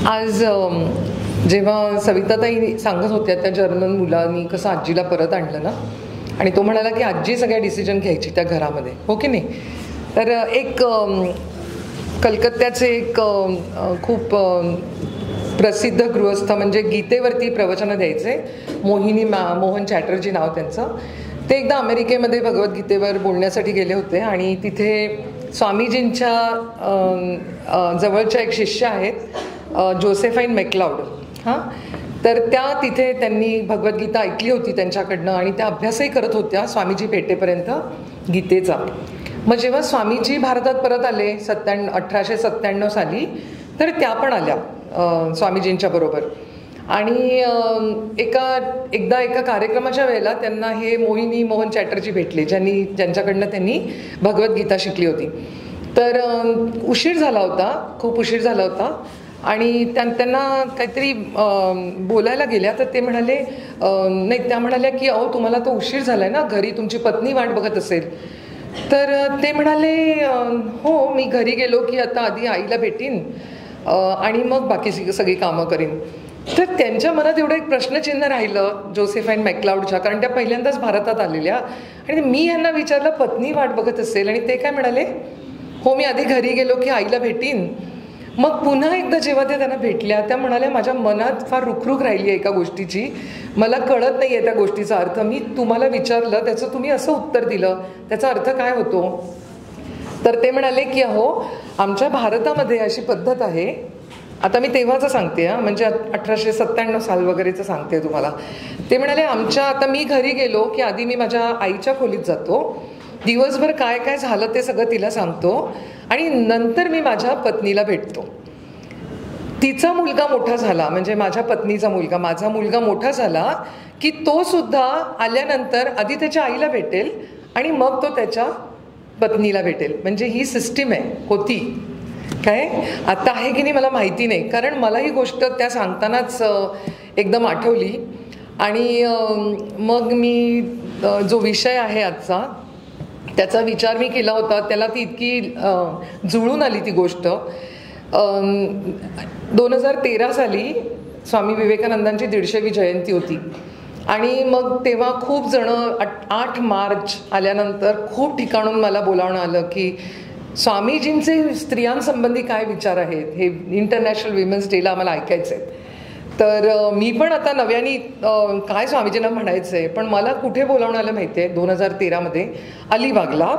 आज जेव्हा सविताताई सांगत होत्या त्या जर्मन मुलांनी कसं आजीला परत आणलं ना, आणि तो म्हणाला की आजी सगळ्या डिसिजन घ्यायची त्या घरामध्ये, हो की नाही. तर एक कलकत्त्याचे एक खूप प्रसिद्ध गृहस्थ म्हणजे गीतेवरती प्रवचनं द्यायचे, मोहन चॅटर्जी नाव त्यांचं. ते एकदा अमेरिकेमध्ये भगवद्गीतेवर बोलण्यासाठी गेले होते आणि तिथे स्वामीजींच्या जवळच्या एक शिष्य आहेत जोसेफाईन मॅकलाउड. हां, तर त्या तिथे त्यांनी भगवद्गीता ऐकली होती त्यांच्याकडनं आणि त्या अभ्यासही करत होत्या स्वामीजी भेटेपर्यंत गीतेचा. मग जेव्हा स्वामीजी भारतात परत आले 1897 साली, तर त्या पण आल्या स्वामीजींच्या बरोबर. आणि एकदा एका कार्यक्रमाच्या वेळेला त्यांना हे मोहन चॅटर्जी भेटले, ज्यांच्याकडनं त्यांनी भगवद्गीता शिकली होती. तर उशीर झाला होता, खूप उशीर झाला होता आणि त्यांना काहीतरी बोलायला गेल्या. तर ते म्हणाले नाही, त्या म्हणाल्या की अहो तुम्हाला तो उशीर झाला आहे ना, घरी तुमची पत्नी वाट बघत असेल. तर ते म्हणाले हो, मी घरी गेलो की आता आधी आईला भेटीन आणि मग बाकी सगळी कामं करीन. तर त्यांच्या मनात एवढं एक प्रश्नचिन्ह राहिलं जोसेफाईन मॅकलाउडच्या, कारण त्या पहिल्यांदाच भारतात आलेल्या. आणि मी यांना विचारलं पत्नी वाट बघत असेल, आणि ते काय म्हणाले हो, मी आधी घरी गेलो की आईला भेटीन. मग पुन्हा एकदा जेव्हा त्यांना भेटल्या, त्या म्हणाल्या माझ्या मनात फार रुखरुख राहिली आहे एका गोष्टीची, मला कळत नाही आहे त्या गोष्टीचा अर्थ. मी तुम्हाला विचारलं, त्याचं तुम्ही असं उत्तर दिलं, त्याचा अर्थ काय होतो. तर ते म्हणाले की अहो, आमच्या भारतामध्ये अशी पद्धत आहे. आता मी तेव्हाचं सांगते हां, म्हणजे 1897 साल वगैरेचं सांगते तुम्हाला. ते म्हणाले आता मी घरी गेलो की आधी मी माझ्या आईच्या खोलीत जातो, दिवसभर काय काय झालं ते सगळं तिला सांगतो आणि नंतर मी माझ्या पत्नीला भेटतो. तिचा मुलगा मोठा झाला, म्हणजे माझ्या पत्नीचा मुलगा, माझा मुलगा मोठा झाला की तो सुद्धा आल्यानंतर आधी त्याच्या आईला भेटेल आणि मग तो त्याच्या पत्नीला भेटेल. म्हणजे ही सिस्टीम होती. काय आता आहे की नाही मला माहिती नाही, कारण मला ही गोष्ट त्या सांगतानाच एकदम आठवली. आणि मग मी जो विषय आहे आजचा त्याचा विचार मी केला होता, त्याला ती इतकी जुळून आली ती गोष्ट. 2013 साली स्वामी विवेकानंदांची 150वी जयंती होती आणि मग तेव्हा खूप जण 8 मार्च आल्यानंतर खूप ठिकाणून मला बोलावणं आलं की स्वामीजींचे स्त्रियांसंबंधी काय विचार आहेत, हे इंटरनॅशनल विमेन्स डेला आम्हाला ऐकायचं आहे. तर मी पण आता नव्याने काय स्वामीजींना म्हणायचं आहे, पण मला कुठे बोलावणं आलं माहिती आहे 2013 अलिबागला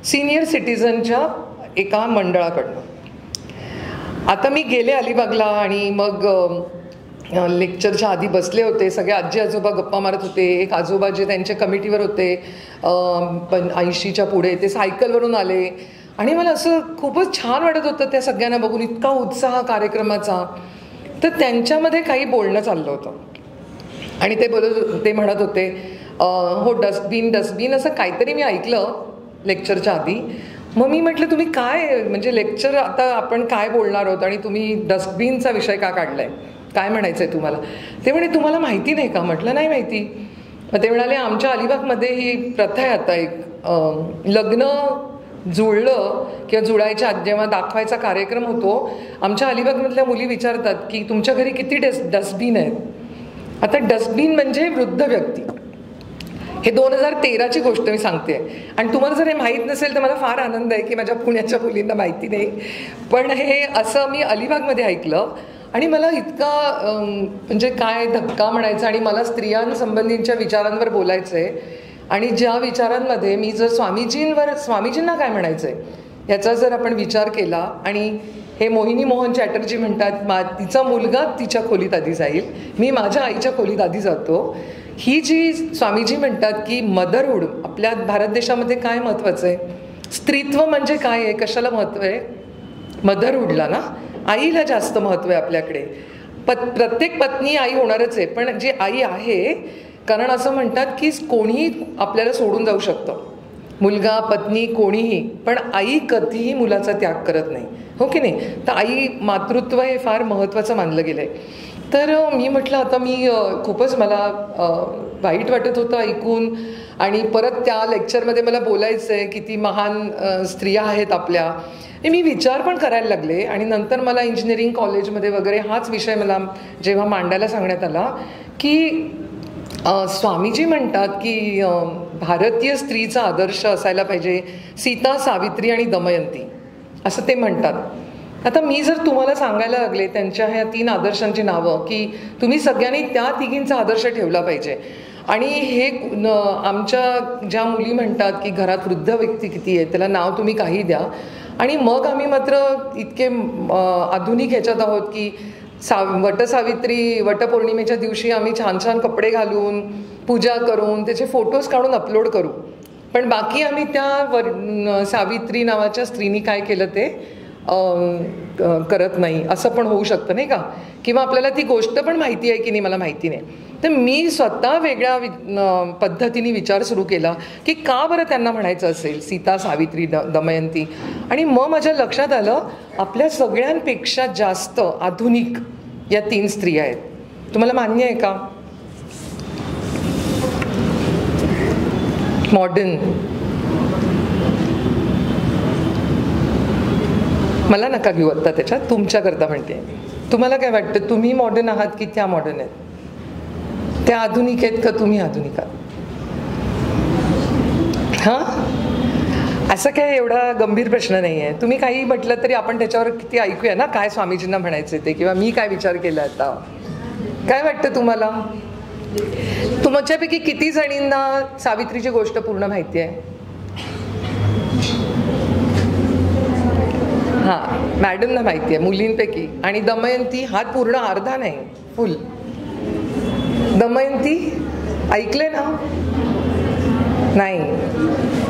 सिनियर सिटीजनच्या एका मंडळाकडनं. आता मी गेले अलिबागला आणि मग लेक्चरच्या आधी बसले होते, सगळे आजी आजोबा गप्पा मारत होते. एक आजोबा जे त्यांच्या कमिटीवर होते 80च्या पुढे, ते सायकलवरून आले आणि मला असं खूपच छान वाटत होतं त्या सगळ्यांना बघून, इतका उत्साह कार्यक्रमाचा. तर त्यांच्यामध्ये काही बोलणं चाललं होतं आणि ते म्हणत होते हो डस्टबिन असं काहीतरी मी ऐकलं लेक्चरच्या आधी. मग मी म्हटलं तुम्ही काय, म्हणजे लेक्चर आता आपण काय बोलणार आहोत आणि तुम्ही डस्टबिनचा विषय का काढलाय, काय म्हणायचं आहे तुम्हाला. ते म्हणे तुम्हाला माहिती नाही का. म्हटलं नाही माहिती. मग ते म्हणाले आमच्या अलिबागमध्ये ही प्रथा आहे आता, एक लग्न जुळलं किंवा जुळायच्या जेव्हा दाखवायचा कार्यक्रम होतो, आमच्या अलिबागमधल्या मुली विचारतात की तुमच्या घरी किती डस्टबिन आहेत. आता डस्टबिन म्हणजे वृद्ध व्यक्ती. हे 2013ची गोष्ट मी सांगते आणि तुम्हाला जर हे माहीत नसेल तर मला फार आनंद आहे की माझ्या पुण्याच्या मुलींना माहिती नाही. पण हे असं मी अलिबागमध्ये ऐकलं आणि मला इतका म्हणजे काय धक्का म्हणायचा. आणि मला स्त्रियांसंबंधीच्या विचारांवर बोलायचं आहे आणि ज्या विचारांमध्ये मी जर स्वामीजींना काय म्हणायचं आहे याचा जर आपण विचार केला. आणि हे मोहन चॅटर्जी म्हणतात तिचा मुलगा तिच्या खोलीत आधी जाईल, मी माझ्या आईच्या खोलीत आधी जातो. ही जी स्वामीजी म्हणतात की मदरहूड आपल्या भारत देशामध्ये काय महत्त्वाचं आहे, स्त्रीत्व म्हणजे काय आहे, कशाला महत्त्व आहे, मदरहूडला ना, आईला जास्त महत्त्व आहे आपल्याकडे. प्रत्येक पत्नी आई होणारच आहे, पण जी आई आहे, कारण असं म्हणतात की कोणीही आपल्याला सोडून जाऊ शकतं, मुलगा पत्नी कोणीही, पण आई कधीही मुलाचा त्याग करत नाही, हो की नाही. तर आई मातृत्व हे फार महत्त्वाचं मानलं गेलं आहे. तर मी म्हटलं आता मी खूपच मला वाईट वाटत होतं ऐकून. आणि परत त्या लेक्चरमध्ये मला बोलायचं आहे किती महान स्त्रिया आहेत आपल्या, मी विचार पण करायला लागले आणि नंतर मला इंजिनिअरिंग कॉलेजमध्ये वगैरे हाच विषय मला जेव्हा मांडायला सांगण्यात आला की स्वामीजी म्हणतात की भारतीय स्त्रीचा आदर्श असायला पाहिजे सीता, सावित्री आणि दमयंती असं ते म्हणतात. आता मी जर तुम्हाला सांगायला लागले त्यांच्या ह्या 3 आदर्शांची नावं की तुम्ही सगळ्यांनी त्या तिघींचा आदर्श ठेवला पाहिजे आणि हे आमच्या ज्या मुली म्हणतात की घरात वृद्ध व्यक्ती किती आहे त्याला नाव तुम्ही काही द्या आणि मग आम्ही मात्र इतके आधुनिक ह्याच्यात आहोत की वटसावित्री वटपौर्णिमेच्या दिवशी आम्ही छान छान कपडे घालून पूजा करून त्याचे फोटोज काढून अपलोड करू, पण बाकी आम्ही त्या सावित्री नावाच्या स्त्रीनी काय केलं ते करत नाही. असं पण होऊ शकतं नाही का, किंवा आपल्याला ती गोष्ट पण माहिती आहे की नाही मला माहिती नाही. तर मी स्वतः वेगळ्या पद्धतीने विचार सुरू केला की का बरं त्यांना म्हणायचं असेल सीता, सावित्री, दमयंती. आणि मग माझ्या लक्षात आलं आपल्या सगळ्यांपेक्षा जास्त आधुनिक या 3 स्त्रिया आहेत. तुम्हाला मान्य आहे का? मॉडर्न. मला नका घेऊ आत्ता त्याच्यात, तुमच्याकरता म्हणते. तुम्हाला काय वाटतं, तुम्ही मॉडर्न आहात की त्या मॉडर्न आहेत? त्या आधुनिक आहेत का तुम्ही आधुनिक आहात? हां, असं काय एवढा गंभीर प्रश्न नाही आहे. तुम्ही काही म्हटलं तरी आपण त्याच्यावर किती ऐकूया ना काय स्वामीजींना म्हणायचे ते, किंवा मी काय विचार केला आता. काय वाटतं तुम्हाला? तुमच्यापैकी किती जणींना सावित्रीची गोष्ट पूर्ण माहिती आहे? हां, मॅडमना माहिती आहे मुलींपैकी. आणि दमयंती? हात पूर्ण, अर्धा नाही, फुल. दमयंती ऐकले ना? नाही,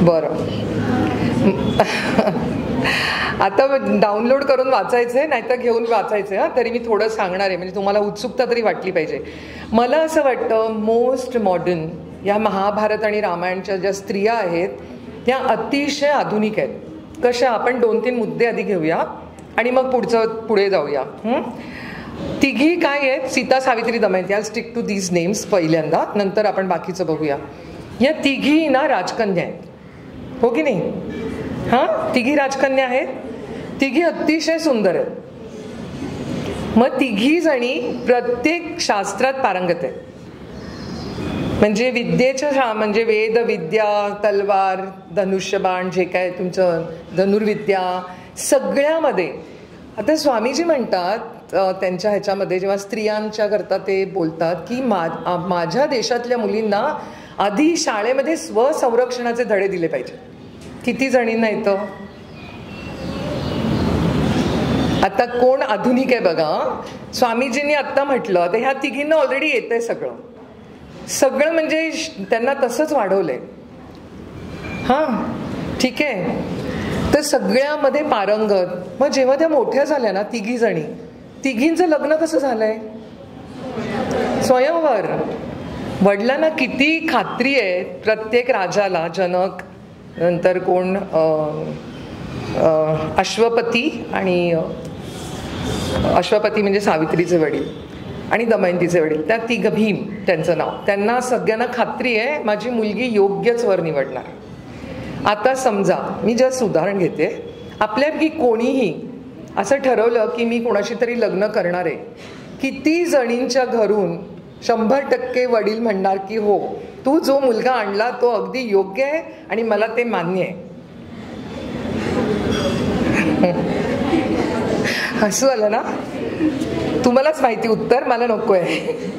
बरं. आता डाउनलोड करून वाचायचंय, नाहीतर घेऊन वाचायचंय. हां, तरी मी थोडं सांगणार आहे म्हणजे तुम्हाला उत्सुकता तरी वाटली पाहिजे. मला असं वाटतं मोस्ट मॉडर्न या महाभारत आणि रामायणच्या ज्या स्त्रिया आहेत त्या अतिशय आधुनिक आहेत. कशा? आपण 2-3 मुद्दे आधी घेऊया आणि मग पुढे जाऊया. तिघी काय आहेत? Sita, Savitri, Damayanti. I stick to these names पहिल्यांदा, नंतर आपण बाकीचं बघूया. या तिघी ना राजकन्या आहेत, हो की नाही? हां, तिघी राजकन्या आहेत. तिघी अतिशय सुंदर आहेत. मग तिघी जणी प्रत्येक शास्त्रात पारंगत आहेत. म्हणजे विद्येच्या म्हणजे वेद विद्या, तलवार, धनुष्यबाण, जे काय तुमचं धनुर्विद्या, सगळ्यामध्ये. आता स्वामीजी म्हणतात त्यांच्या ह्याच्यामध्ये जेव्हा स्त्रियांच्या करता ते बोलतात की माझ्या देशातल्या मुलींना आधी शाळेमध्ये स्वसंरक्षणाचे धडे दिले पाहिजे. किती जणींना येतं? आता कोण आधुनिक आहे बघा. स्वामीजींनी आत्ता म्हटलं तर ह्या तिघींना ऑलरेडी येतंय सगळं सगळं, म्हणजे त्यांना तसंच वाढवलंय. हां, ठीक आहे. तर सगळ्यामध्ये पारंगत. मग जेव्हा त्या मोठ्या झाल्या ना तिघी जणी, तिघींचं लग्न कसं झालंय? स्वयंवर. वडिलांना किती खात्री आहे प्रत्येक राजाला. जनक, नंतर कोण अश्वपती, आणि अश्वपती म्हणजे सावित्रीचे वडील, आणि दमयंतीचे वडील, त्या तिघ, भीम त्यांचं नाव. त्यांना सगळ्यांना खात्री आहे माझी मुलगी योग्यच वर निवडणार. आता समजा मी जस्ट उदाहरण घेते, आपल्यापैकी कोणीही असं ठरवलं की मी कोणाशी तरी लग्न करणार आहे, किती जणींच्या घरून 100% वडील म्हणणार की हो, तू जो मुलगा आणला तो अगदी योग्य आहे आणि मला ते मान्य आहे. हसू आलं ना? तुम्हालाच माहिती उत्तर, मला नको आहे.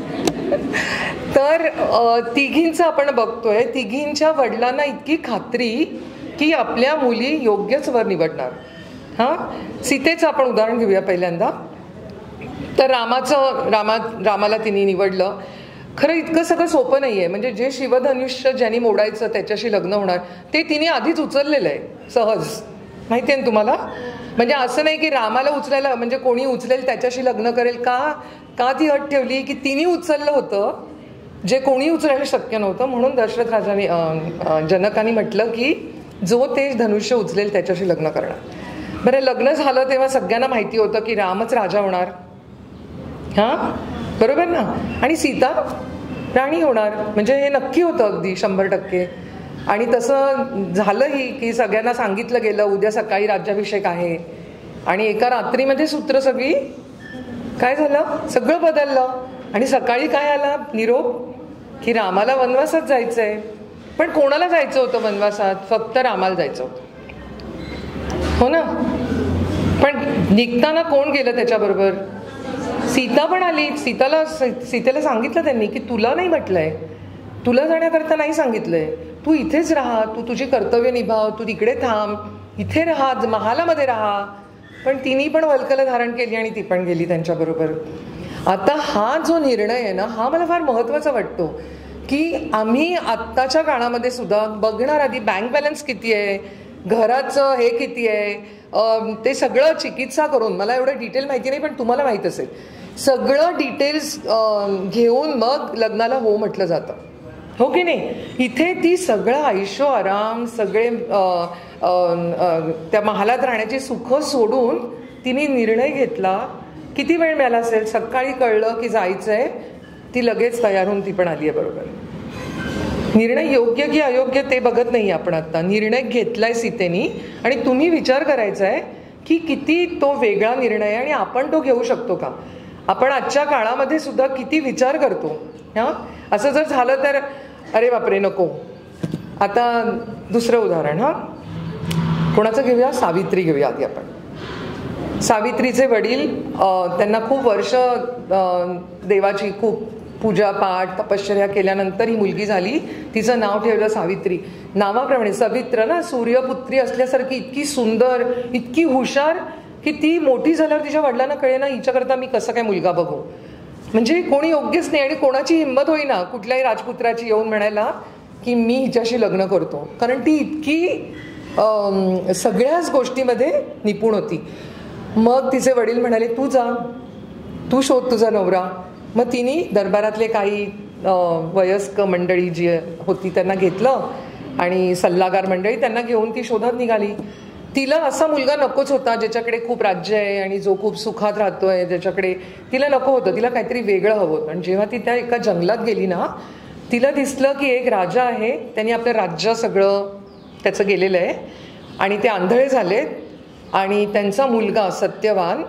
तर तिघींचं आपण बघतोय, तिघींच्या वडिलांना इतकी खात्री की आपल्या मुली योग्यच वर निवडणार. हां, सीतेचं आपण उदाहरण घेऊया पहिल्यांदा. तर रामाला तिने निवडलं. खरं इतकं सगळं सोपं नाही आहे. म्हणजे जे शिवधनुष्य ज्यांनी मोडायचं त्याच्याशी लग्न होणार ते तिने आधीच उचललेलं आहे सहज, माहिती आहे ना तुम्हाला? म्हणजे असं नाही की रामाला उचलायला, म्हणजे कोणी उचलेल त्याच्याशी लग्न करेल. का ती अट ठेवली की तिने उचललं होतं जे कोणी उचलायला शक्य नव्हतं. म्हणून दशरथ राजाने जनकाने म्हटलं की जो ते धनुष्य उचलेल त्याच्याशी लग्न करणार. बरं, लग्न झालं तेव्हा सगळ्यांना माहिती होतं की रामच राजा होणार. हां, बरोबर ना? आणि सीता राणी होणार, म्हणजे हे नक्की होतं अगदी 100%. आणि तसं झालंही की सगळ्यांना सांगितलं गेलं उद्या सकाळी राज्याभिषेक आहे. आणि एका रात्रीमध्ये सूत्र सगळी काय झालं, सगळं बदललं. आणि सकाळी काय आला निरोप की रामाला वनवासात जायचंय. पण कोणाला जायचं होतं वनवासात? फक्त रामाला जायचं होतं, हो ना. पण निघताना कोण गेलं त्याच्याबरोबर? सीता पण आली. सीतेला सांगितलं त्यांनी की तुला नाही म्हटलंय, तुला जाण्याकरता नाही सांगितलंय, तू इथेच राहा, तू तुझी कर्तव्य निभाव, तू तिकडे थांब, इथे राहा, महालामध्ये राहा. पण तिने पण वल्कल धारण केली आणि ती पण गेली त्यांच्याबरोबर. आता हा जो निर्णय आहे ना, हा मला फार महत्त्वाचा वाटतो की आम्ही आत्ताच्या काळामध्ये सुद्धा बघणार आधी बँक बॅलन्स किती आहे, घराचं हे किती आहे, ते सगळं चिकित्सा करून, मला एवढं डिटेल माहिती नाही पण तुम्हाला माहीत असेल, सगळं डिटेल्स घेऊन मग लग्नाला हो म्हटलं जातं, हो की नाही. इथे ती सगळं आयुष्य आराम सगळे त्या महालात राहण्याची सुख सोडून तिने निर्णय घेतला. किती वेळ मिळाला असेल, सकाळी कळलं की जायचंय, ती लगेच तयार होऊन ती पण आली आहे बरोबर. निर्णय योग्य की अयोग्य ते बघत नाही आपण आत्ता, निर्णय घेतलाय सीतेनी. आणि तुम्ही विचार करायचा आहे की किती तो वेगळा निर्णय आहे आणि आपण तो घेऊ शकतो का. आपण आजच्या काळामध्ये सुद्धा किती विचार करतो. हां, असं जर झालं तर अरे बापरे नको. आता दुसरं उदाहरण, हां कोणाचं घेऊया, सावित्री घेऊया आधी आपण. सावित्रीचे वडील, त्यांना खूप वर्ष देवाची खूप पूजा पाठ तपश्चर्या केल्यानंतर ही मुलगी झाली. तिचं नाव ठेवलं सावित्री. नावाप्रमाणे सवित्र ना, सूर्यपुत्री असल्यासारखी, इतकी सुंदर, इतकी हुशार की ती मोठी झाल्यावर तिच्या वडिलांना कळे ना हिच्याकरता मी कसं काय मुलगा बघू. म्हणजे कोणी योग्यच नाही आणि कोणाची हिंमत होईना कुठल्याही राजपुत्राची येऊन म्हणायला की मी हिच्याशी लग्न करतो, कारण ती इतकी सगळ्याच गोष्टीमध्ये निपुण होती. मग तिचे वडील म्हणाले तू जा, तू शोध तुझा नवरा. मग तिने दरबारातले काही वयस्क मंडळी जी होती त्यांना घेतलं आणि सल्लागार मंडळी त्यांना घेऊन ती शोधात निघाली. तिला असा मुलगा नकोच होता ज्याच्याकडे खूप राज्य आहे आणि जो खूप सुखात राहतोय, ज्याच्याकडे तिला नको होतं. तिला काहीतरी वेगळं हवं होतं. आणि जेव्हा ती त्या एका जंगलात गेली ना, तिला दिसलं की एक राजा आहे, त्यांनी आपलं राज्य सगळं त्याचं गेलेलं आहे आणि ते आंधळे झालेत. आणि त्यांचा मुलगा सत्यवान,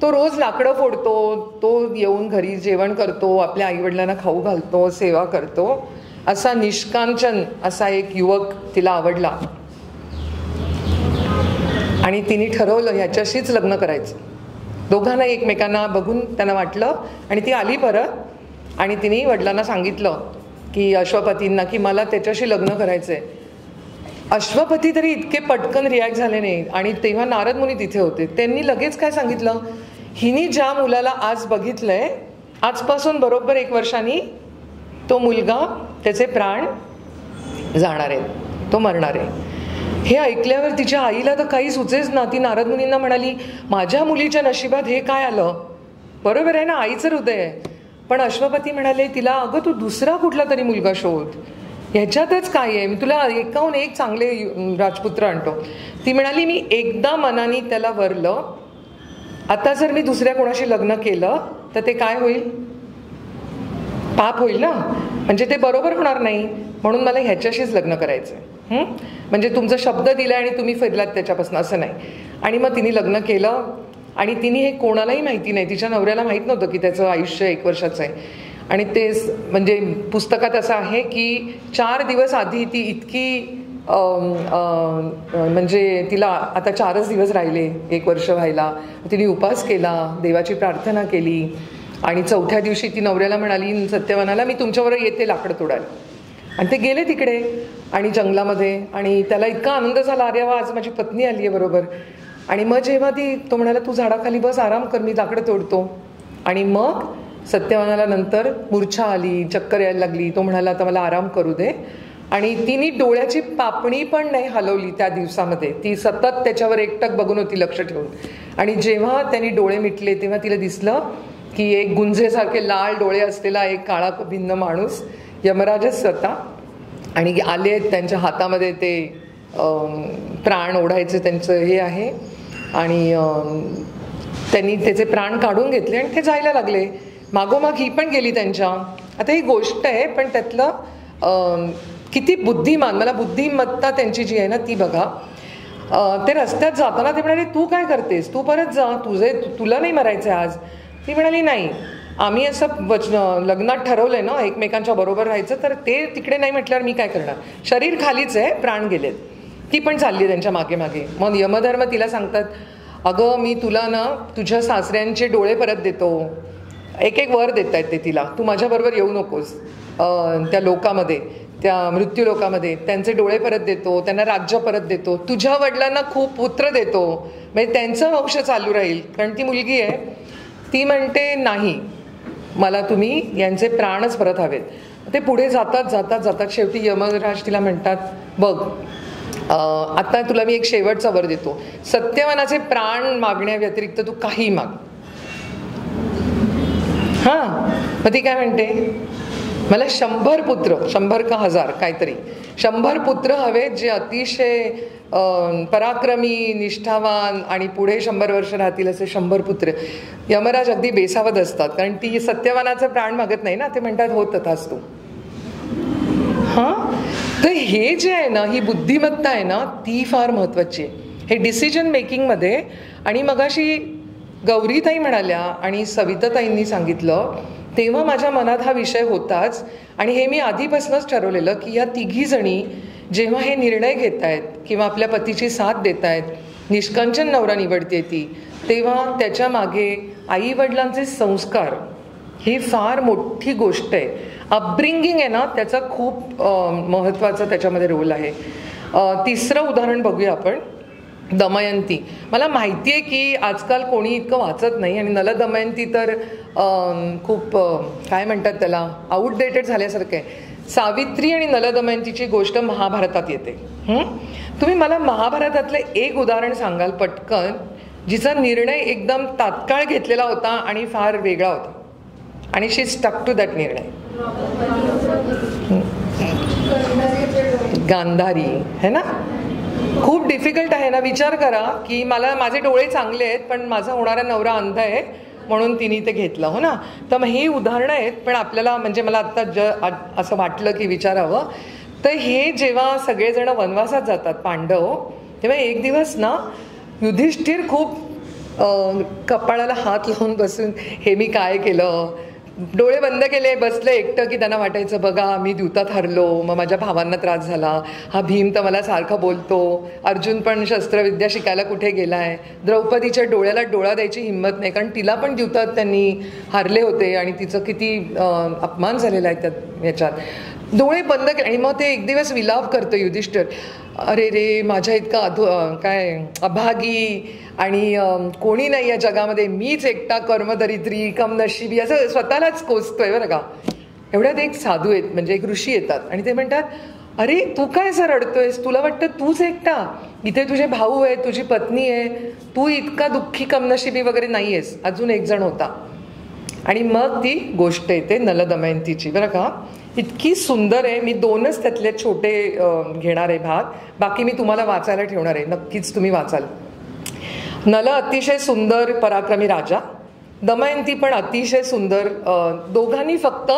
तो रोज लाकडं फोडतो, तो येऊन घरी जेवण करतो, आपल्या आईवडिलांना खाऊ घालतो, सेवा करतो. असा निष्कांचन असा एक युवक तिला आवडला आणि तिने ठरवलं ह्याच्याशीच लग्न करायचं. दोघांना एकमेकांना बघून त्यांना वाटलं आणि ती आली परत आणि तिने वडिलांना सांगितलं की अश्वपतींना की मला त्याच्याशी लग्न करायचंय. अश्वपती तरी इतके पटकन रिॲक्ट झाले नाही. आणि तेव्हा नारद मुनी तिथे होते. त्यांनी लगेच काय सांगितलं, हिनी ज्या मुलाला आज बघितलंय, आजपासून बरोबर 1 वर्षांनी तो मुलगा, त्याचे प्राण जाणार आहेत, तो मरणार आहे. हे ऐकल्यावर तिच्या आईला तर काही सुचेच ना. ती नारद मुनींना म्हणाली माझ्या मुलीच्या नशिबात हे काय आलं. बरोबर आहे ना, आईचं हृदय आहे. पण अश्वपती म्हणाले तिला अगं तू दुसरा कुठला तरी मुलगा शोध, ह्याच्यातच काय आहे, मी तुला एकाहून एक चांगले राजपुत्र आणतो. ती म्हणाली मी एकदा मनाने त्याला वरलं, आता जर मी दुसऱ्या कोणाशी लग्न केलं तर ते काय होईल, पाप होईल ना, म्हणजे ते बरोबर होणार नाही. म्हणून मला ह्याच्याशीच लग्न करायचं आहे. म्हणजे तुमचा शब्द दिला आणि तुम्ही फिरलात त्याच्यापासून, असं नाही. आणि मग तिने लग्न केलं आणि तिने हे कोणालाही माहिती नाही, तिच्या नवऱ्याला माहीत नव्हतं की त्याचं आयुष्य 1 वर्षाचं आहे. आणि ते म्हणजे पुस्तकात असं आहे की 4 दिवस आधी ती इतकी म्हणजे तिला आता 4च दिवस राहिले 1 वर्ष व्हायला. तिने उपास केला, देवाची प्रार्थना केली आणि 4थ्या दिवशी ती नवऱ्याला म्हणाली सत्यवानाला मी तुमच्याबरोबर येते लाकडं तोडायला. आणि ते गेले तिकडे आणि जंगलामध्ये. आणि त्याला इतका आनंद झाला, अरे वा आज माझी पत्नी आली आहे बरोबर. आणि मग जेव्हा तो म्हणाला तू झाडाखाली बस, आराम कर, मी लाकडं तोडतो. आणि मग सत्यवानाला नंतर मूर्छा आली, चक्कर यायला लागली. तो म्हणाला आता मला आराम करू दे. आणि तिने डोळ्याची पापणी पण नाही हलवली त्या दिवसामध्ये. ती सतत त्याच्यावर एकटक बघून होती लक्ष ठेवून. आणि जेव्हा त्यांनी डोळे मिटले तेव्हा तिला दिसलं की एक गुंजेसारखे लाल डोळे असलेला एक काळा भिन्न माणूस यमराजच होता. आणि आले, त्यांच्या हातामध्ये ते प्राण ओढायचे त्यांचं हे आहे. आणि त्यांनी त्याचे प्राण काढून घेतले आणि ते जायला लागले. मागोमाग ही पण गेली त्यांच्या. आता ही गोष्ट आहे पण त्यातलं किती बुद्धिमान, मला बुद्धिमत्ता त्यांची जी आहे ना ती बघा. ते रस्त्यात जाताना ते म्हणाले, तू काय करतेस, तू परत जा, तुला नाही मरायचं आज. ती म्हणाली, नाही, आम्ही असं लग्नात ठरवलंय ना एकमेकांच्या बरोबर राहायचं, तर ते तिकडे नाही म्हटल्यावर मी काय करणार. शरीर खालीच आहे, प्राण गेलेत. ती पण चालली त्यांच्या मागे मागे. मग यमधर्म तिला सांगतात, अगं मी तुला ना तुझ्या सासऱ्यांचे डोळे परत देतो. एक एक वर देत आहेत ते तिला, तू माझ्याबरोबर येऊ नकोस त्या लोकामध्ये, त्या मृत्यू लोकामध्ये. त्यांचे डोळे परत देतो, त्यांना राज्य परत देतो, तुझ्या वडिलांना खूप पुत्र देतो, म्हणजे त्यांचं वंश चालू राहील. कारण ती मुलगी आहे. ती म्हणते, नाही, मला तुम्ही यांचे प्राणच परत हवेत. ते पुढे जातात जातात जातात. शेवटी यमराज तिला म्हणतात, बघ आता तुला मी एक शेवटचा वर देतो, सत्यवानाचे प्राण मागण्या व्यतिरिक्त तू काही माग. हां, मग ती काय म्हणते, मला 100 पुत्र, 100 का 1000 काहीतरी 100 पुत्र हवे, जे अतिशय पराक्रमी, निष्ठावान आणि पुढे 100 वर्ष राहतील असे 100 पुत्र. यमराज अगदी बेसावत असतात, कारण ती सत्यवानाचं प्राण मागत नाही ना. ते म्हणतात, हो तथास्तु. हां, तर हे जे आहे ना, ही बुद्धिमत्ता आहे ना, ती फार महत्त्वाची आहे हे डिसिजन मेकिंगमध्ये. आणि मगाशी गौरीताई म्हणाल्या आणि सविताताईंनी सांगितलं, तेव्हा माझ्या मनात हा विषय होताच. आणि हे मी आधीपासूनच ठरवलेलं की या तिघीजणी जेव्हा हे निर्णय घेत आहेत किंवा आपल्या पतीची साथ देत आहेत, निष्कांचन नवरा निवडते ती, तेव्हा त्याच्या मागे आईवडिलांचे संस्कार ही फार मोठी गोष्ट आहे. अपब्रिंगिंग आहे ना, त्याचा खूप महत्त्वाचा त्याच्यामध्ये रोल आहे. तिसरं उदाहरण बघूया आपण, दमयंती. मला माहिती आहे की आजकाल कोणी इतकं वाचत नाही आणि नल दमयंती तर खूप काय म्हणतात त्याला, आउटडेटेड झाल्यासारखं आहे. सावित्री आणि नल दमयंतीची गोष्ट महाभारतात येते. तुम्ही मला महाभारतातलं एक उदाहरण सांगाल पटकन, जिचा निर्णय एकदम तात्काळ घेतलेला होता आणि फार वेगळा होता, आणि शी स्टक टू दॅट निर्णय. गांधारी है ना. खूप डिफिकल्ट आहे ना. विचार करा की मला माझे डोळे चांगले आहेत पण माझा होणारा नवरा अंध आहे, म्हणून तिने ते घेतलं, हो ना. तर मग ही उदाहरणं आहेत. पण आपल्याला म्हणजे मला आत्ता असं वाटलं की विचारावं. तर हे जेव्हा सगळेजण वनवासात जातात पांडव, तेव्हा एक दिवस ना युधिष्ठिर खूप कपाळाला हात लावून बसून, हे मी काय केलं, डोळे बंद केले, बसले एकटं, की त्यांना वाटायचं बघा मी द्यूतात हरलो, मग माझ्या भावांना त्रास झाला, हा भीम तर मला सारखा बोलतो, अर्जुन पण शस्त्रविद्या शिकायला कुठे गेलाय, द्रौपदीच्या डोळ्याला डोळा द्यायची हिंमत नाही, कारण तिला पण द्यूतात त्यांनी हारले होते आणि तिचं किती अपमान झालेला आहे त्या याच्यात. डोळे बंद केले आणि मग ते एक दिवस विलाप करतो युधिष्ठिर, अरे रे माझ्या इतका काय अभागी आणि कोणी नाही या जगामध्ये, मीच एकटा कर्मदरिद्री कमनशिबी, असं स्वतःलाच कोसतोय बरं का. एवढ्यात एक साधू आहेत, म्हणजे एक ऋषी येतात आणि ते म्हणतात, अरे तू काय असं रडतोयस, तुला वाटतं तूच एकटा, इथे तुझे भाऊ आहे, तुझी पत्नी आहे, तू इतका दुःखी कमनशिबी वगैरे नाही आहेस, अजून एक जण होता. आणि मग ती गोष्ट येते नल दमयंतीची बरं का. इतकी सुंदर आहे. मी 2च त्यातले छोटे घेणार आहे भाग, बाकी मी तुम्हाला वाचायला ठेवणार आहे, नक्कीच तुम्ही वाचाल. नल अतिशय सुंदर पराक्रमी राजा, दमयंती पण अतिशय सुंदर. दोघांनी फक्त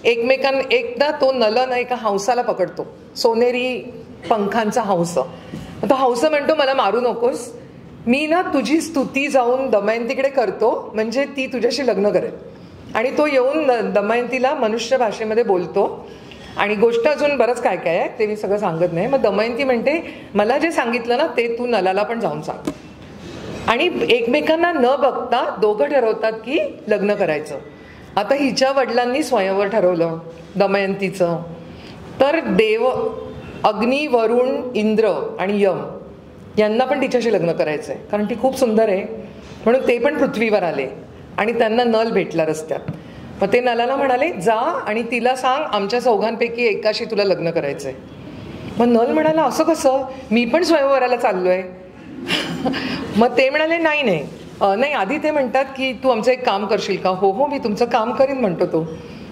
एकदा तो नल ना एका हंसाला पकडतो, सोनेरी पंखांचा हंस. तो हंस म्हणतो मला मारू नकोस, मी ना तुझी स्तुती जाऊन दमयंतीकडे करतो, म्हणजे ती तुझ्याशी लग्न करेल. आणि तो येऊन दमयंतीला मनुष्य भाषेमध्ये बोलतो. आणि गोष्ट अजून बरंच काय काय आहे ते मी सगळं सांगत नाही. मग दमयंती म्हणते मला जे सांगितलं ना ते तू नलाला पण जाऊन सांग. आणि एकमेकांना न बघता दोघं ठरवतात की लग्न करायचं. आता हिच्या वडिलांनी स्वयंवर ठरवलं दमयंतीचं, तर देव अग्नी, वरुण, इंद्र आणि यम यांना पण तिच्याशी लग्न करायचं आहे, कारण ती खूप सुंदर आहे म्हणून ते पण पृथ्वीवर आले आणि त्यांना नल भेटला रस्त्यात. मग ते नलाला म्हणाले जा आणि तिला सांग आमच्या चौघांपैकी एकाशी तुला लग्न करायचंय. मग नल म्हणाला असं कसं, मी पण स्वयंवराला चाललोय. मग ते म्हणाले नाही नाही नाही, आधी ते म्हणतात की तू आमचं एक काम करशील का. हो हो मी तुमचं काम करीन म्हणतो तो.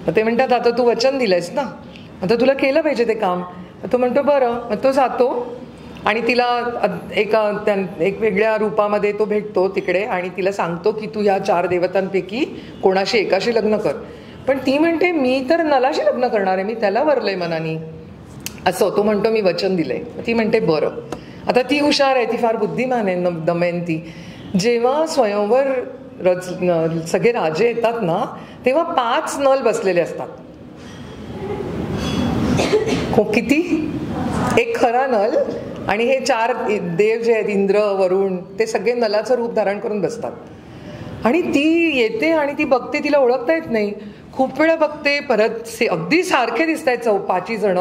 मग ते म्हणतात आता तू वचन दिलंयस ना, आता तुला केलं पाहिजे ते काम. तो म्हणतो बरं. मग तो जातो आणि तिला एक वेगळ्या रूपामध्ये तो भेटतो तिकडे आणि तिला सांगतो की तू ह्या 4 देवतांपैकी कोणाशी एकाशी लग्न कर. पण ती म्हणते मी तर नलाशी लग्न करणार आहे, मी त्याला वरलंय मनानी. असं तो म्हणतो मी वचन दिलंय. ती म्हणते बरं. आता ती हुशार आहे, ती फार बुद्धिमान आहे दमयंती. जेव्हा स्वयंवर सगळे राजे येतात ना तेव्हा 5 नल बसलेले असतात. किती? एक खरा नल आणि हे 4 देव जे आहेत इंद्र वरुण ते सगळे नलाचं रूप धारण करून बसतात. आणि ती येते आणि ती बघते, तिला ओळखता येत नाही. खूप वेळा बघते, परत अगदी सारखे दिसत आहेत 5 जण.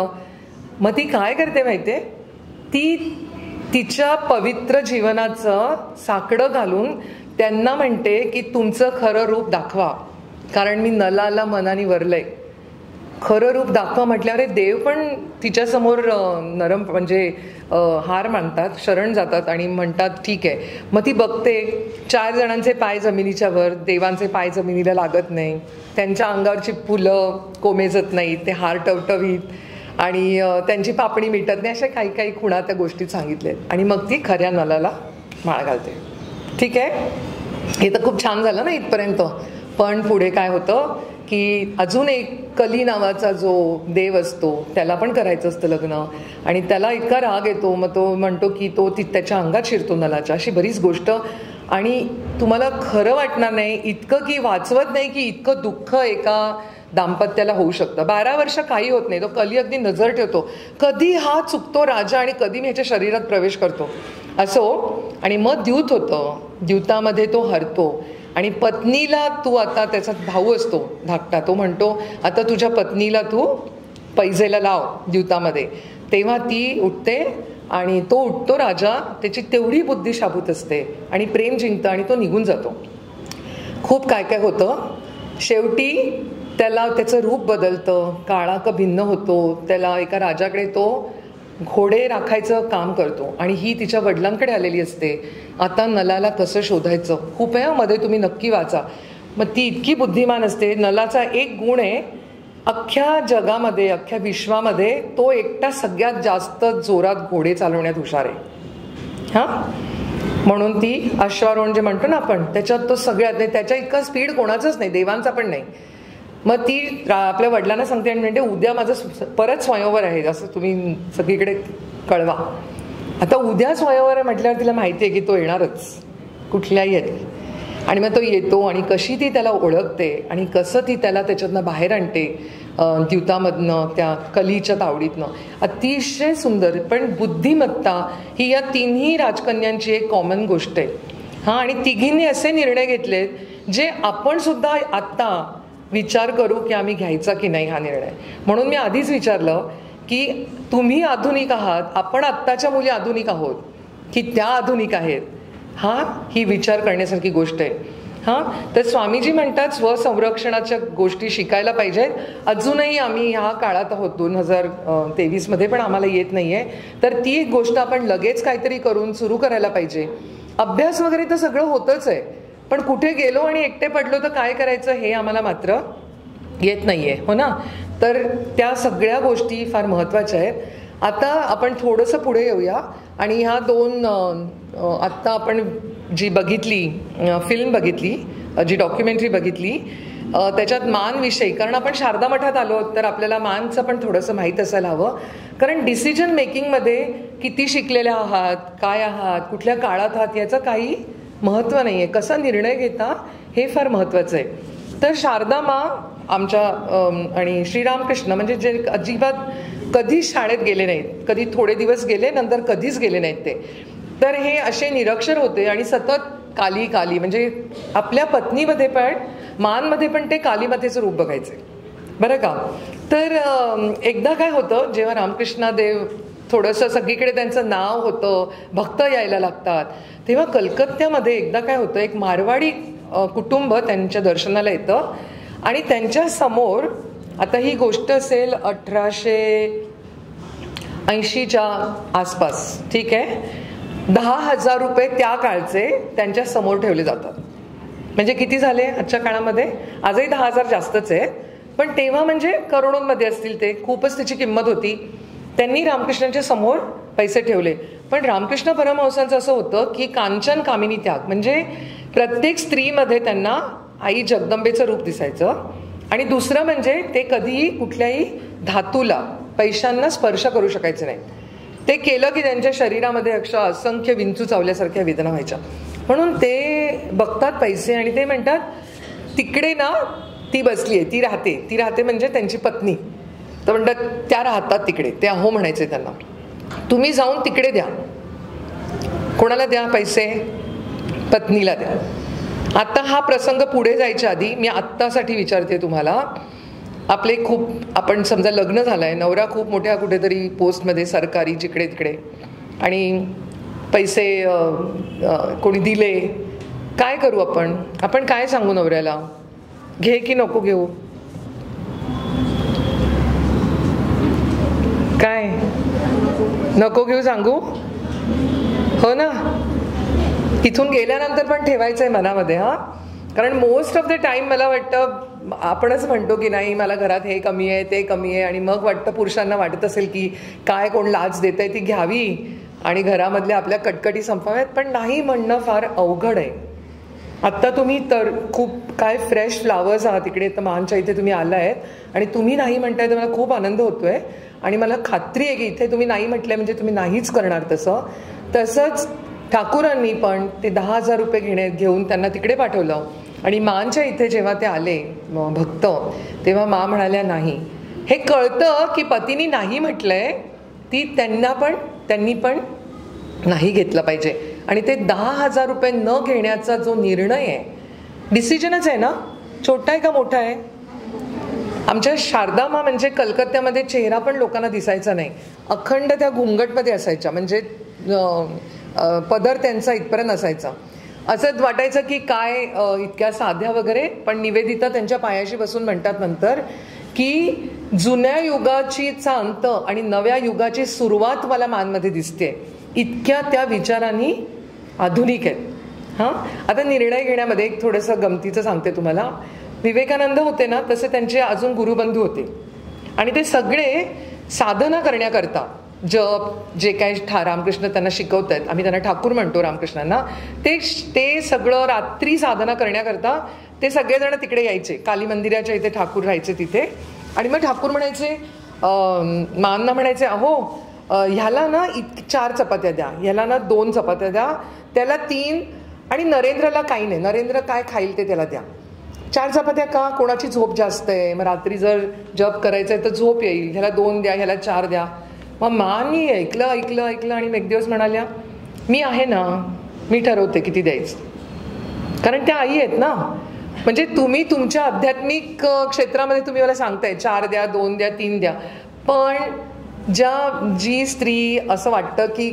मग ती काय करते माहितीये, ती तिच्या पवित्र जीवनाचं साकडं घालून त्यांना म्हणते की तुमचं खरं रूप दाखवा, कारण मी नलाला मनाने वरलंय. खरं रूप दाखवा म्हटल्यावर देव पण तिच्यासमोर नरम म्हणजे हार मानतात, शरण जातात आणि म्हणतात ठीक आहे. मग ती बघते 4 जणांचे पाय जमिनीच्या वर, देवांचे पाय जमिनीला लागत नाही, त्यांच्या अंगावरची फुलं कोमेजत नाहीत, ते हार टवटवीत आणि त्यांची पापणी मिटत नाही, अशा काही काही खुणा त्या गोष्टीत सांगितल्यात. आणि मग ती खऱ्या नलाला माळ घालते. ठीक आहे, हे तर खूप छान झालं ना इथपर्यंत. पण पुढे काय होतं की अजून एक कली नावाचा जो देव असतो त्याला पण करायचं असतं लग्न, आणि त्याला इतका राग येतो, मग तो म्हणतो की तो त्याच्या अंगात शिरतो नलाच्या. अशी बरीच गोष्ट. आणि तुम्हाला खरं वाटणार नाही इतकं की वाचवत नाही की इतकं दुःख एका दाम्पत्याला होऊ शकतं. 12 वर्ष काही होत नाही, तो कली अगदी नजर ठेवतो, कधी हा चुकतो राजा आणि कधी मी ह्याच्या शरीरात प्रवेश करतो असो. आणि मग द्यूत होतं, द्यूतामध्ये तो हरतो. आणि पत्नीला तू आता, त्याचा भाऊ असतो धाकटा, तो म्हणतो आता तुझ्या पत्नीला तू पैजेला लाव द्यूतामध्ये. तेव्हा ती उठते आणि तो उठतो राजा, त्याची तेवढी बुद्धी शाबूत असते आणि प्रेम जिंकतं आणि तो निघून जातो. खूप काय काय होतं. शेवटी त्याला त्याचं रूप बदलतं, काळा का भिन्न होतो. त्याला एका राजाकडे तो घोडे राखायचं काम करतो आणि ही तिच्या वडिलांकडे आलेली असते. आता नलाला कसं शोधायचं, खूप आहे मध्ये, तुम्ही नक्की वाचा. मग ती इतकी बुद्धिमान असते. नलाचा एक गुण आहे, अख्ख्या जगामध्ये अख्ख्या विश्वामध्ये तो एकटा सगळ्यात जास्त जोरात घोडे चालवण्यात हुशार आहे. हां, म्हणून ती अश्वारोहण जे म्हणतो ना आपण, त्याच्यात तो सगळ्यात नाही, त्याच्या इतका स्पीड कोणाचाच नाही, देवांचा पण नाही. मग ती आपल्या वडिलांना सांगते आणि म्हणते उद्या माझं परत स्वयंवर आहे, असं तुम्ही सगळीकडे कळवा. आता उद्या स्वयंवर आहे म्हटल्यावर तिला माहिती आहे की तो येणारच कुठल्याही ह्याची. आणि मग तो येतो आणि कशी ती त्याला ओळखते आणि कसं ती त्याला त्याच्यातनं बाहेर आणते द्यूतामधनं, त्या कलीच्या तावडीतनं. अतिशय सुंदर. पण बुद्धिमत्ता ही या 3ही राजकन्यांची एक कॉमन गोष्ट आहे. हां, आणि तिघींनी असे निर्णय घेतलेत जे आपण सुद्धा आत्ता विचार करू की आम्ही घ्यायचा की नाही हा निर्णय. म्हणून मी आधीच विचारलं की तुम्ही आधुनिक आहात, आपण आत्ताच्या मुली आधुनिक आहोत की त्या आधुनिक आहेत. हां, ही विचार करण्यासारखी गोष्ट आहे. हां, तर स्वामीजी म्हणतात स्वसंरक्षणाच्या गोष्टी शिकायला पाहिजेत. अजूनही आम्ही ह्या काळात आहोत, 2023 पण आम्हाला येत नाही आहे. तर ती एक गोष्ट आपण लगेच काहीतरी करून सुरू करायला पाहिजे. अभ्यास वगैरे तर सगळं होतच आहे, पण कुठे गेलो आणि एकटे पडलो तर काय करायचं हे आम्हाला मात्र येत नाही आहे, हो ना. तर त्या सगळ्या गोष्टी फार महत्त्वाच्या आहेत. आता आपण थोडंसं पुढे येऊया आणि ह्या 2 आत्ता आपण जी बघितली फिल्म बघितली, जी डॉक्युमेंटरी बघितली, त्याच्यात मानविषयी, कारण आपण शारदा मठात आलो तर आपल्याला मानचं पण थोडंसं माहीत असायला हवं. कारण डिसिजन मेकिंगमध्ये किती शिकलेले आहात, काय आहात, कुठल्या काळात आहात याचं काही महत्त्व नाही आहे. कसा निर्णय घेता हे फार महत्त्वाचं आहे. तर शारदा मा आमच्या आणि श्रीरामकृष्ण म्हणजे जे अजिबात कधी शाळेत गेले नाहीत, कधी थोडे दिवस गेले, नंतर कधीच गेले नाहीत ते. तर हे असे निरक्षर होते आणि सतत काली काली, म्हणजे आपल्या पत्नीमध्ये पण मानमध्ये पण ते कालीमातेचं रूप बघायचे, बरं का. तर एकदा काय होतं, जेव्हा रामकृष्णदेव थोडंसं सगळीकडे त्यांचं नाव होतं, भक्त यायला लागतात, तेव्हा कलकत्त्यामध्ये एकदा काय होतं, एक मारवाडी कुटुंब त्यांच्या दर्शनाला येतं आणि त्यांच्या समोर, आता ही गोष्ट असेल 1880च्या आसपास, ठीक आहे, 10,000 रुपये त्या काळचे त्यांच्या समोर ठेवले जातात. म्हणजे किती झाले आजच्या काळामध्ये? आजही 10,000 जास्तच आहे, पण तेव्हा म्हणजे करोडोंमध्ये असतील ते, खूपच त्याची किंमत होती. त्यांनी रामकृष्णांच्या समोर पैसे ठेवले. पण रामकृष्ण परमहंसांचं असं होतं की कांचन कामिनी त्याग, म्हणजे प्रत्येक स्त्रीमध्ये त्यांना आई जगदंबेचं रूप दिसायचं. आणि दुसरं म्हणजे ते कधीही कुठल्याही धातूला पैशांना स्पर्श करू शकायचे नाही. ते केलं की त्यांच्या शरीरामध्ये असंख्य विंचू चावल्यासारख्या वेदना व्हायच्या. म्हणून ते बघतात पैसे आणि ते म्हणतात तिकडे ना ती बसली आहे, ती राहते म्हणजे त्यांची पत्नी. तर म्हणतात त्या राहतात तिकडे, ते अहो म्हणायचे त्यांना. तुम्ही जाऊन तिकडे द्या. कोणाला द्या पैसे? पत्नीला द्या. आता हा प्रसंग पुढे जायच्या आधी मी आत्तासाठी विचारते तुम्हाला, आपले खूप, आपण समजा लग्न झालं आहे, नवरा खूप मोठ्या कुठेतरी पोस्टमध्ये सरकारी जिकडे तिकडे, आणि पैसे कोणी दिले, काय करू आपण काय सांगू नवऱ्याला? घे की नको घेऊ? काय नको घेऊ सांगू? हो ना. इथून गेल्यानंतर पण ठेवायचं आहे मनामध्ये. कारण मोस्ट ऑफ द टाइम मला वाटतं आपणच म्हणतो की नाही मला घरात हे कमी आहे ते कमी आहे, आणि मग वाटतं पुरुषांना वाटत असेल की काय कोण लाच देत आहे ती घ्यावी आणि घरामधल्या आपल्या कटकटी संपवाव्यात. पण नाही म्हणणं फार अवघड आहे. आत्ता तुम्ही तर खूप काय फ्रेश फ्लावर्स आहात तिकडे, तर मानच्या इथे तुम्ही आला आहेत आणि तुम्ही नाही म्हणताय तर मला खूप आनंद होतोय. आणि मला खात्री आहे की इथे तुम्ही नाही म्हटलंय म्हणजे तुम्ही नाहीच करणार तसंच ठाकूरांनी पण ते 10,000 रुपये घेऊन त्यांना तिकडे पाठवलं. आणि मानच्या इथे जेव्हा ते आले भक्त, तेव्हा मा म्हणाल्या नाही. हे कळतं की पतीनी नाही म्हटलंय, त्यांनी पण नाही घेतलं पाहिजे. आणि ते 10,000 रुपये न घेण्याचा जो निर्णय आहे, डिसिजनच आहे ना, छोटा आहे का मोठा आहे? आमच्या शारदा मा म्हणजे कलकत्त्यामध्ये चेहरा पण लोकांना दिसायचा नाही, अखंड त्या घुंगटमध्ये असायच्या, म्हणजे पदर त्यांचा इथपर्यंत असायचा. असंच वाटायचं की काय इतक्या साध्या वगैरे. पण निवेदिता त्यांच्या पायाशी बसून म्हणतात नंतर की जुन्या युगाचीचा अंत आणि नव्या युगाची सुरुवात मला मानमध्ये दिसते, इतक्या त्या विचारांनी आधुनिक आहेत. आता निर्णय घेण्यामध्ये एक थोडंसं गमतीचं सांगते तुम्हाला. विवेकानंद होते ना, तसे त्यांचे अजून गुरुबंधू होते, आणि ते सगळे साधना करण्याकरता जप जे काय रामकृष्ण त्यांना शिकवत आहेत, आम्ही त्यांना ठाकूर म्हणतो रामकृष्णांना, ते सगळं रात्री साधना करण्याकरता ते सगळेजण तिकडे यायचे. काली मंदिराच्या इथे ठाकूर राहायचे तिथे. आणि मग ठाकूर म्हणायचे, मानना म्हणायचे, अहो ह्याला ना 4 चपात्या द्या, ह्याला ना 2 चपात्या द्या, त्याला 3, आणि नरेंद्रला काही नाही, नरेंद्र काय खाईल ते त्याला द्या. 4 चपात्या का? कोणाची झोप जास्त आहे, मग रात्री जर जप करायचं आहे तर झोप येईल, ह्याला 2 द्या, ह्याला 4 द्या. मग मानी ऐकलं आणि एक दिवस म्हणाल्या, मी आहे ना, मी ठरवते किती द्यायचं. कारण त्या आई आहेत ना. म्हणजे तुम्ही तुमच्या आध्यात्मिक क्षेत्रामध्ये तुम्ही मला सांगताय 4 द्या, 2 द्या, 3 द्या, पण जी स्त्री असं वाटतं की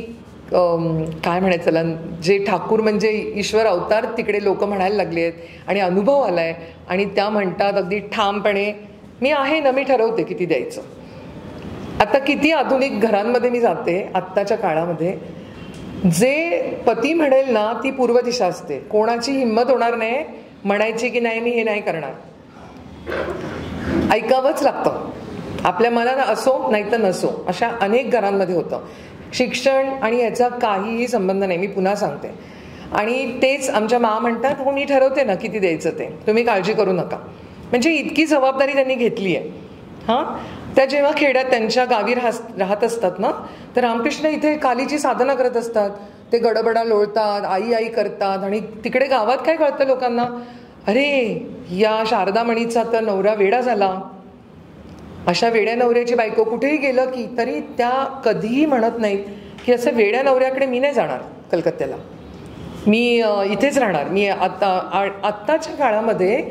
काय म्हणायचं त्याला, जे ठाकूर म्हणजे ईश्वर अवतार तिकडे लोक म्हणायला लागले आहेत आणि अनुभव आलाय, आणि त्या म्हणतात अगदी ठामपणे, मी आहे ना, मी ठरवते किती द्यायचं. आता किती आधुनिक घरांमध्ये मी जाते आत्ताच्या काळामध्ये, जे पती म्हणेल ना ती पूर्व दिशा असते. कोणाची हिंमत होणार नाही म्हणायची की नाही मी हे नाही करणार, ऐकावंच लागतं. आपल्या मनाला असो नाही तर नसो, अशा अनेक घरांमध्ये होतं. शिक्षण आणि याचा काहीही संबंध नाही, मी पुन्हा सांगते. आणि तेच आमच्या मा म्हणतात, हो मी ठरवते ना किती द्यायचं ते, तुम्ही काळजी करू नका. म्हणजे इतकी जबाबदारी त्यांनी घेतली आहे. त्या जेव्हा खेड्यात त्यांच्या गावी राहत असतात ना, तर रामकृष्ण इथे कालीची साधना करत असतात. ते गडबडा लोळतात, आई आई करतात, आणि तिकडे गावात काय कळतं लोकांना, अरे या शारदामणीचा तर नवरा वेडा झाला. अशा वेड्या नवऱ्याची बायको कुठेही गेलं की तरी त्या कधीही म्हणत नाहीत की असं वेड्या नवऱ्याकडे मी नाही जाणार कलकत्त्याला, मी इथेच राहणार. मी आत्ताच्या काळामध्ये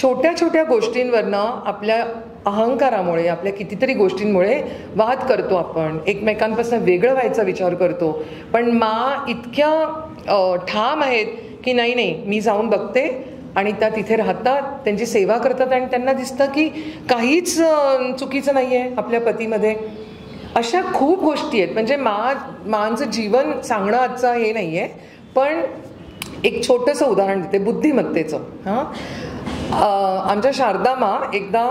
छोट्या छोट्या गोष्टींवरनं आपल्या अहंकारामुळे, आपल्या कितीतरी गोष्टींमुळे वाद करतो आपण, एकमेकांपासून वेगळं व्हायचा विचार करतो. पण मा इतक्या ठाम आहेत की नाही मी जाऊन बघते, आणि त्या तिथे राहतात, त्यांची सेवा करतात, आणि त्यांना दिसतं की काहीच चुकीचं नाही आहे आपल्या पतीमध्ये. अशा खूप गोष्टी आहेत. म्हणजे मांचं जीवन सांगणं आजचं हे नाही आहे, पण एक छोटंसं उदाहरण देते बुद्धिमत्तेचं. आमच्या शारदामा एकदा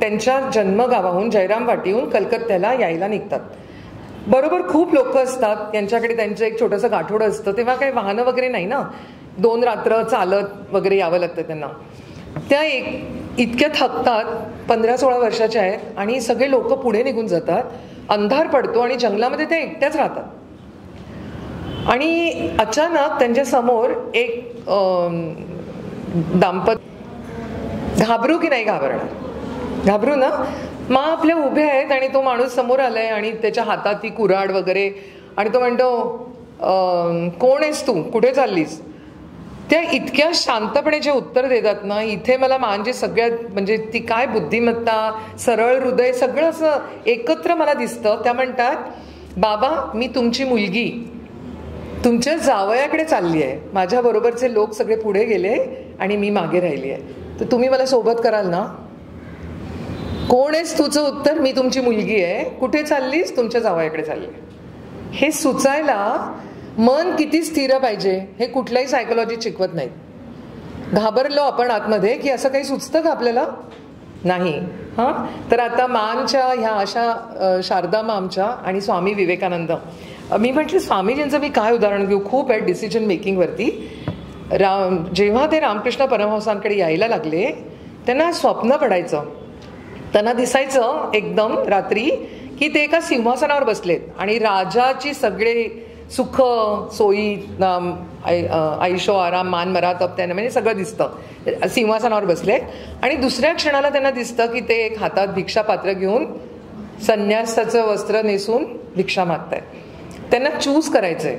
त्यांच्या जन्मगावाहून जयराम वाटीहून कलकत्त्याला यायला निघतात. बरोबर खूप लोक असतात त्यांच्याकडे, त्यांचं एक छोटंसं गाठोडं असतं. तेव्हा काही वाहनं वगैरे नाही ना, 2 रात्र चालत वगैरे यावं लागतं त्यांना. त्या इतक्या थकतात, 15-16 वर्षाच्या आहेत आणि सगळे लोक पुढे निघून जातात, अंधार पडतो आणि जंगलामध्ये त्या एकट्याच राहतात. आणि अचानक त्यांच्या समोर एक दाम्पत्य, घाबरू की नाही घाबरणार, घाबरू ना, मग आपल्या उभे आहेत आणि तो माणूस समोर आलाय आणि त्याच्या हातात ती कुऱ्हाड वगैरे, आणि तो म्हणतो कोण आहेस तू, कुठे चाललीस. त्या इतक्या शांतपणे जे उत्तर देतात ना, इथे मला म्हणजे सगळ्यात म्हणजे ती काय बुद्धिमत्ता, सरळ हृदय, सगळं असं एकत्र मला दिसतं. त्या म्हणतात, बाबा मी तुमची मुलगी तुमच्या जावयाकडे चालली आहे, माझ्याबरोबरचे लोक सगळे पुढे गेले आणि मी मागे राहिली आहे, तर तुम्ही मला सोबत कराल ना. कोण आहेस तुझं उत्तर, मी तुमची मुलगी आहे, कुठे चाललीस, तुमच्या जावयाकडे चालली. हे सुचायला मन किती स्थिर पाहिजे हे कुठल्याही सायकोलॉजी शिकवत नाहीत. घाबरलो आपण आतमध्ये की असं काही सुचतं का आपल्याला, नाही. हां, तर आता मामच्या ह्या अशा शारदा मामच्या आणि स्वामी विवेकानंद, मी म्हटलं स्वामीजींचं मी काय उदाहरण घेऊ, खूप आहे डिसिजन मेकिंगवरती. जेव्हा ते रामकृष्ण परमहंसांकडे यायला लागले, त्यांना स्वप्न पडायचं, त्यांना दिसायचं एकदम रात्री की ते एका सिंहासनावर बसलेत आणि राजाची सगळे सुख सोयी, आयुष्य आराम, मान मरातप, त्यांना म्हणजे सगळं दिसतं, सिंहासनावर बसले. आणि दुसऱ्या क्षणाला त्यांना दिसतं की ते एक हातात भिक्षा पात्र घेऊन संन्यासाचं वस्त्र नेसून भिक्षा मागतायत. त्यांना चूज करायचंय.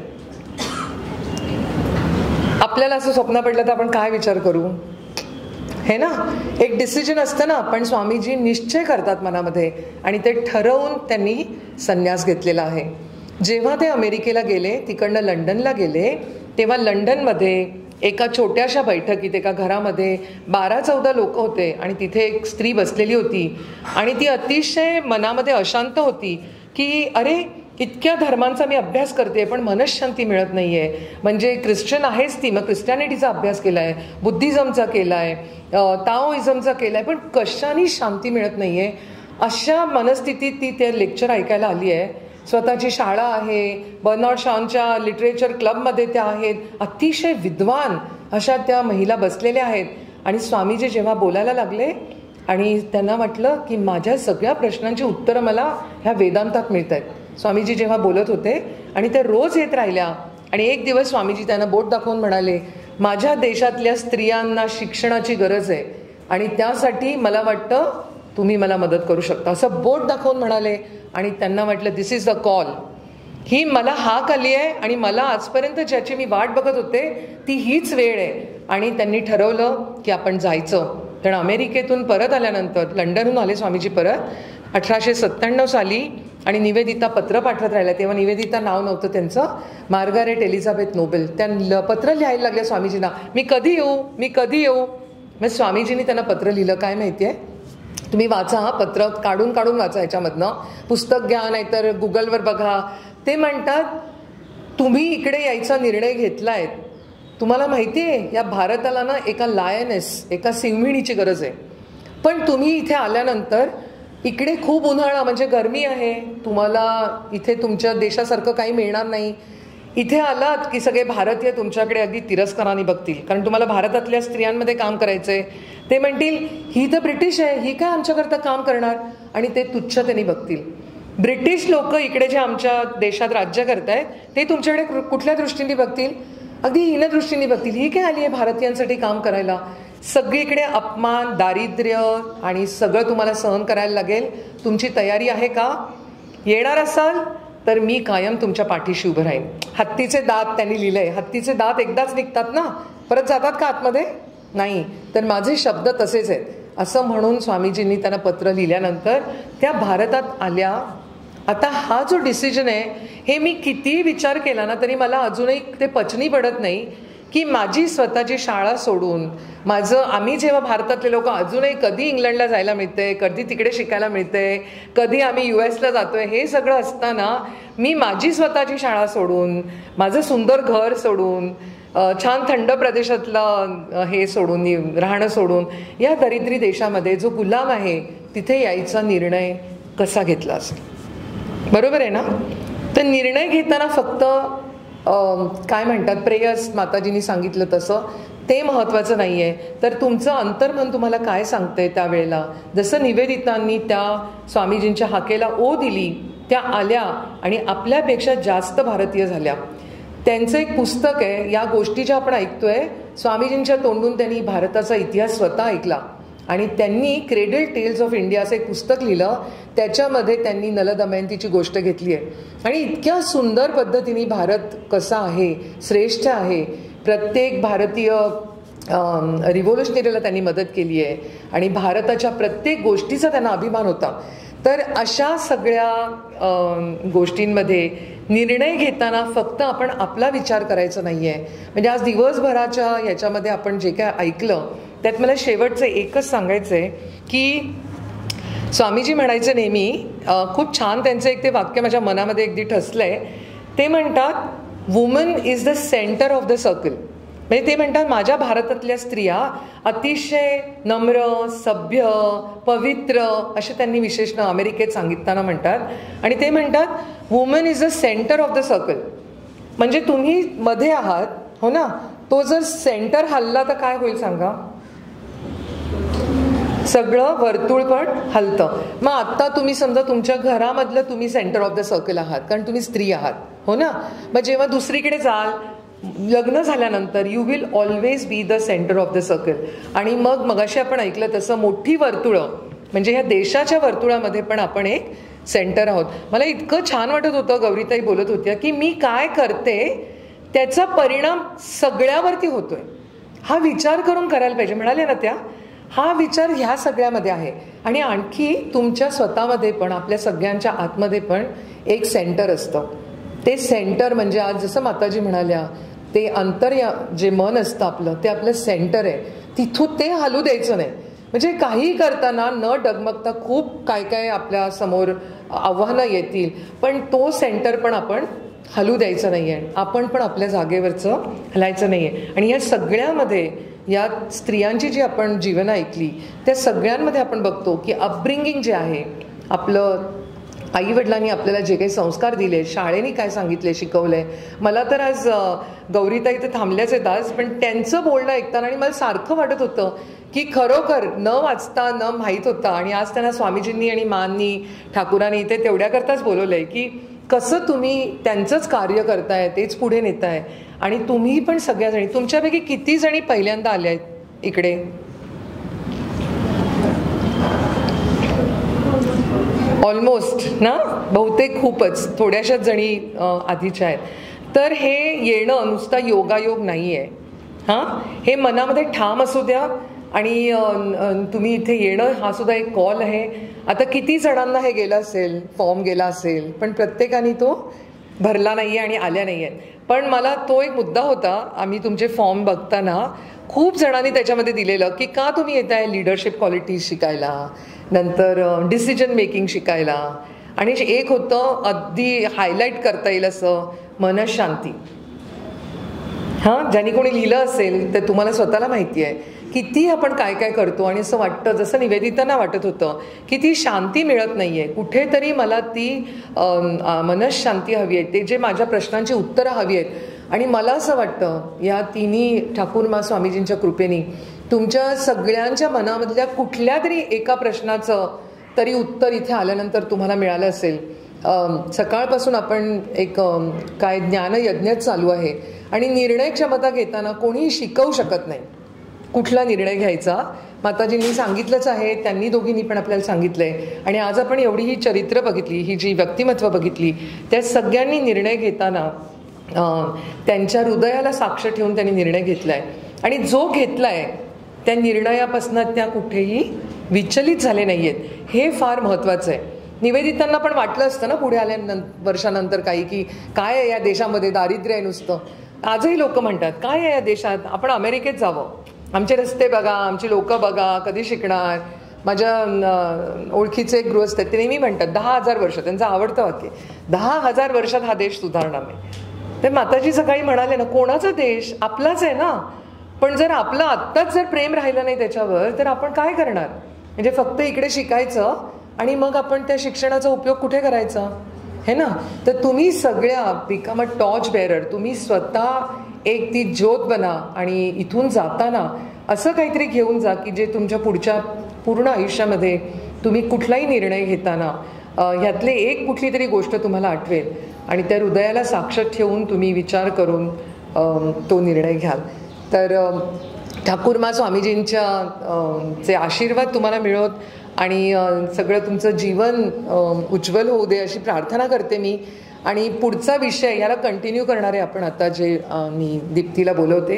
आपल्याला असं स्वप्न पडलं तर आपण काय विचार करू, हे ना, एक डिसिजन असतं ना. पण स्वामीजी निश्चय करतात मनामध्ये आणि ते ठरवून त्यांनी संन्यास घेतलेला आहे. जेव्हा ते अमेरिकेला गेले, तिकडनं लंडनला गेले, तेव्हा लंडनमध्ये एका छोट्याशा बैठकीत एका घरामध्ये 12-14 लोक होते आणि तिथे एक स्त्री बसलेली होती आणि ती अतिशय मनामध्ये अशांत होती की अरे इतक्या धर्मांचा मी अभ्यास करते पण मनशांती मिळत नाही आहे. म्हणजे ख्रिश्चन आहेच ती, मग ख्रिश्चॅनिटीचा अभ्यास केला आहे, बुद्धिझमचा केला आहे, ताओइझमचा केला आहे, पण कशाने शांती मिळत नाही आहे. अशा मनस्थितीत ती ते लेक्चर ऐकायला आली आहे. स्वतःची शाळा आहे, बर्नार्ड शॉच्या लिटरेचर क्लबमध्ये त्या आहेत, अतिशय विद्वान अशा त्या महिला बसलेल्या आहेत. आणि स्वामीजी जेव्हा बोलायला लागले आणि त्यांना वाटलं की माझ्या सगळ्या प्रश्नांची उत्तरं मला ह्या वेदांतात मिळत आहेत. स्वामीजी जेव्हा बोलत होते आणि ते रोज येत राहिल्या आणि एक दिवस स्वामीजी त्यांना बोट दाखवून म्हणाले, माझ्या देशातल्या स्त्रियांना शिक्षणाची गरज आहे आणि त्यासाठी मला वाटतं तुम्ही मला मदत करू शकता, असं बोट दाखवून म्हणाले. आणि त्यांना वाटलं दिस इज द कॉल, ही मला हाक आली आहे आणि मला आजपर्यंत ज्याची मी वाट बघत होते ती हीच वेळ आहे. आणि त्यांनी ठरवलं की आपण जायचं. कारण अमेरिकेतून परत आल्यानंतर, लंडनहून आले स्वामीजी परत 1897 साली, आणि निवेदिता पत्र पाठवत राहिल्या. तेव्हा निवेदिता नाव नव्हतं त्यांचं, मार्गारेट एलिझाबेथ नोबेल. त्या पत्र लिहायला लागल्या स्वामीजींना, मी कधी येऊ, मी कधी येऊ. मग स्वामीजींनी त्यांना पत्र लिहिलं, काय माहिती आहे, तुम्ही वाचा, पत्र काढून काढून वाचा, याच्यामधनं पुस्तक घ्या नाहीतर गुगलवर बघा. ते म्हणतात तुम्ही इकडे यायचा निर्णय घेतलाय, तुम्हाला माहिती आहे या भारताला ना एका लायनेस, एका सिंहिणीची गरज आहे. पण तुम्ही इथे आल्यानंतर इकडे खूप उन्हाळा म्हणजे गरमी आहे, तुम्हाला इथे तुमच्या देशासारखं काही मिळणार नाही. इथे आलात की सगळे भारतीय तुमच्याकडे अगदी तिरस्काराने बघतील, कारण तुम्हाला भारतातल्या स्त्रियांमध्ये काम करायचंय. ते म्हणतील ही तर ब्रिटिश आहे, ही काय आमच्याकरता काम करणार, आणि ते तुच्छतेने बघतील. ब्रिटिश लोक इकडे जे आमच्या देशात राज्य करतायत ते तुमच्याकडे कुठल्या दृष्टीने बघतील, अगदी हीन दृष्टीने बघतील, ही काय आली आहे भारतीयांसाठी काम करायला. सगळीकडे अपमान, दारिद्र्य आणि सगळं तुम्हाला सहन करायला लागेल. तुमची तयारी आहे का? येणार असाल तर मी कायम तुमच्या पाठीशी उभं राहीन. हत्तीचे दात त्यांनी लिहिलंय, हत्तीचे दात एकदाच निघतात ना, परत जातात का आतमध्ये? नाही. तर माझे शब्द तसेच आहेत असं म्हणून स्वामीजींनी त्यांना पत्र लिहिल्यानंतर त्या भारतात आल्या. आता हा जो डिसिजन आहे हे मी कितीही विचार केला ना तरी मला अजूनही ते पचनी पडत नाही की माझी स्वतःची शाळा सोडून आम्ही जेव्हा भारतातले लोक अजूनही कधी इंग्लंडला जायला मिळते, कधी तिकडे शिकायला मिळते, कधी आम्ही US जातोय, हे सगळं असताना मी माझी स्वतःची शाळा सोडून, माझं सुंदर घर सोडून, छान थंड प्रदेशातलं हे सोडून, राहणं सोडून या दरिद्री देशामध्ये जो गुलाम आहे तिथे यायचा निर्णय कसा घेतला असेल? बरोबर आहे ना? तर निर्णय घेताना फक्त काय म्हणतात, प्रेयर्स माताजींनी सांगितलं तसं ते महत्त्वाचं नाही आहे, तर तुमचं अंतर्मन तुम्हाला काय सांगतंय त्यावेळेला. जसं निवेदितांनी त्या स्वामीजींच्या हाकेला ओ दिली, त्या आल्या आणि आपल्यापेक्षा जास्त भारतीय झाल्या. त्यांचं एक पुस्तक आहे, या गोष्टी ज्या आपण ऐकतोय स्वामीजींच्या तोंडून त्यांनी भारताचा इतिहास स्वतः ऐकला आणि त्यांनी क्रेडल टेल्स ऑफ इंडिया असं एक पुस्तक लिहिलं. त्याच्यामध्ये त्यांनी नल दमयंतीची गोष्ट घेतली आहे आणि इतक्या सुंदर पद्धतीने भारत कसा आहे, श्रेष्ठ आहे, प्रत्येक भारतीय रिव्होल्युशनरीला त्यांनी मदत केली आहे आणि भारताच्या प्रत्येक गोष्टीचा त्यांना अभिमान होता. तर अशा सगळ्या गोष्टींमध्ये निर्णय घेताना फक्त आपण आपला विचार करायचा नाही आहे. म्हणजे आज दिवसभराच्या ह्याच्यामध्ये आपण जे काय ऐकलं त्यात मला शेवटचं एकच सांगायचं आहे की स्वामीजी म्हणायचे नेहमी, खूप छान त्यांचं एक ते वाक्य माझ्या मनामध्ये अगदी ठसलं आहे. ते म्हणतात, woman is the centre of the circle. म्हणजे ते म्हणतात माझ्या भारतातल्या स्त्रिया अतिशय नम्र, सभ्य, पवित्र असे त्यांनी विशेषण अमेरिकेत सांगितताना म्हणतात. आणि ते म्हणतात woman is the centre of the circle. म्हणजे तुम्ही मध्ये आहात, हो ना, तो जर सेंटर हल्ला तर काय होईल सांगा, सगळं वर्तुळ पण हलतं. मग आत्ता तुम्ही समजा तुमच्या घरामधलं तुम्ही सेंटर ऑफ द सर्कल आहात कारण तुम्ही स्त्री आहात, हो ना. मग जेव्हा दुसरीकडे जाल, लग्न झाल्यानंतर you will always be the centre of the circle. आणि मगाशी आपण ऐकलं तसं मोठी वर्तुळं म्हणजे ह्या देशाच्या वर्तुळामध्ये पण आपण एक सेंटर आहोत. मला इतकं छान वाटत होतं, गौरीताई बोलत होत्या की मी काय करते त्याचा परिणाम सगळ्यावरती होतोय, हा विचार करून करायला पाहिजे. म्हणाले ना त्या, हा विचार ह्या सगळ्यामध्ये आहे. आणि आणखी तुमच्या स्वतःमध्ये पण, आपल्या सगळ्यांच्या आतमध्ये पण एक सेंटर असतं. ते सेंटर म्हणजे आज जसं माताजी म्हणाल्या, ते जे मन असतं आपलं, ते आपलं सेंटर आहे. तिथून ते हलू द्यायचं नाही. म्हणजे काही करताना न डगमगता खूप काय काय आपल्या समोर आव्हानं येतील, पण तो सेंटर पण आपण हलू द्यायचं नाही आहे. आपण पण आपल्या जागेवरचं हलायचं नाही आहे. आणि या सगळ्यामध्ये या स्त्रियांची जी आपण जीवन ऐकली त्या सगळ्यांमध्ये आपण बघतो की अपब्रिंगिंग जे आहे आपलं, आईवडिलांनी आपल्याला जे काही संस्कार दिले, शाळेने काय सांगितले, शिकवलंय. मला तर आज गौरीताई तर थांबल्याच आहेत आज, पण त्यांचं बोलणं ऐकताना आणि मला सारखं वाटत होतं की खरोखर न वाचता न माहीत होता आणि आज त्यांना स्वामीजींनी आणि माननी ठाकुरांनी इथे तेवढ्याकरताच बोलवलंय की कसं तुम्ही त्यांचंच कार्य करताय, तेच पुढे नेताय. आणि तुम्ही पण सगळ्याजणी, तुमच्यापैकी किती जणी पहिल्यांदा आल्या आहेत इकडे? ऑलमोस्ट ना, बहुतेक खूपच, थोड्याशाच जणी आधीच्या आहेत. तर हे येणं नुसता योगायोग नाही आहे, हां, हे मनामध्ये ठाम असू द्या. आणि तुम्ही इथे येणं हा सुद्धा एक कॉल आहे. आता किती जणांना हे गेलं असेल, फॉर्म गेला असेल, पण प्रत्येकाने तो भरला नाही आहे आणि आल्या नाही आहेत. पण मला तो एक मुद्दा होता, आम्ही तुमचे फॉर्म बघताना खूप जणांनी त्याच्यामध्ये दिलेलं की का तुम्ही येत आहे लिडरशिप क्वालिटीज शिकायला, नंतर डिसिजन मेकिंग शिकायला, आणि एक होतं अगदी हायलाईट करता येईल असं मनशांती. हां, ज्यांनी कोणी लिहिलं असेल तर तुम्हाला स्वतःला माहिती आहे किती आपण काय काय करतो आणि असं वाटतं, जसं निवेदितांना वाटत होतं की ती शांती मिळत नाही आहे कुठेतरी, मला ती मनशांती हवी आहे, ते जे माझ्या प्रश्नांची उत्तरं हवी आहेत. आणि मला असं वाटतं या तिन्ही ठाकूर स्वामीजींच्या कृपेने तुमच्या सगळ्यांच्या मनामधल्या कुठल्या तरी एका प्रश्नाचं तरी उत्तर इथे आल्यानंतर तुम्हाला मिळालं असेल. सकाळपासून आपण एक काय ज्ञानयज्ञच चालू आहे आणि निर्णय क्षमता घेताना कोणीही शिकवू शकत नाही कुठला निर्णय घ्यायचा. माताजींनी सांगितलंच आहे, त्यांनी दोघींनी पण आपल्याला सांगितलंय. आणि आज आपण एवढी ही चरित्र बघितली, ही जी व्यक्तिमत्व बघितली, त्या सगळ्यांनी निर्णय घेताना त्यांच्या हृदयाला साक्ष ठेवून त्यांनी निर्णय घेतलाय. आणि जो घेतलाय त्या निर्णयापासून त्या कुठेही विचलित झाले नाही आहेत, हे फार महत्त्वाचं आहे. निवेदितांना पण वाटलं असतं ना पुढे वर्षानंतर काही की काय आहे या देशामध्ये, दारिद्र्य आहे नुसतं. आजही लोक म्हणतात काय आहे या देशात, आपण अमेरिकेत जावं, आमचे रस्ते बघा, आमची लोकं बघा, कधी शिकणार. माझ्या ओळखीचे एक गृहस्थ आहेत, ते नेहमी म्हणतात 10,000 वर्ष, त्यांचं आवडतं वाक्य, 10,000 वर्षात हा देश सुधारणार नाही. ते माताजी सकाळी म्हणाले ना, कोणाचा देश, आपलाच आहे ना. पण जर आपलं आत्ताच जर प्रेम राहिलं नाही त्याच्यावर तर आपण काय करणार. म्हणजे फक्त इकडे शिकायचं आणि मग आपण त्या शिक्षणाचा उपयोग कुठे करायचा, हे ना. तर तुम्ही सगळ्या बिकम अ टॉर्च बेअरर, तुम्ही स्वतः एक ती ज्योत बना आणि इथून जाताना असं काहीतरी घेऊन जा की जे तुमच्या पुढच्या पूर्ण आयुष्यामध्ये तुम्ही कुठलाही निर्णय घेताना ह्यातले एक कुठली तरी गोष्ट तुम्हाला आठवेल आणि त्या हृदयाला साक्ष ठेवून तुम्ही विचार करून तो निर्णय घ्याल. तर ठाकूरमा स्वामीजींच्या चे आशीर्वाद तुम्हाला मिळोत आणि सगळं तुमचं जीवन उज्ज्वल होऊ दे अशी प्रार्थना करते मी. आणि पुढचा विषय याला कंटिन्यू करणारे आपण आता जे मी दीप्तीला बोलवते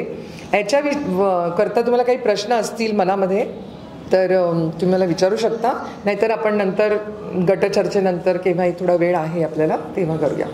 ह्याच्या करता तुम्हाला काही प्रश्न असतील मनामध्ये तर तुम्ही मला विचारू शकता, नाहीतर आपण नंतर गटचर्चेनंतर केव्हाही थोडा वेळ आहे आपल्याला तेव्हा करूया.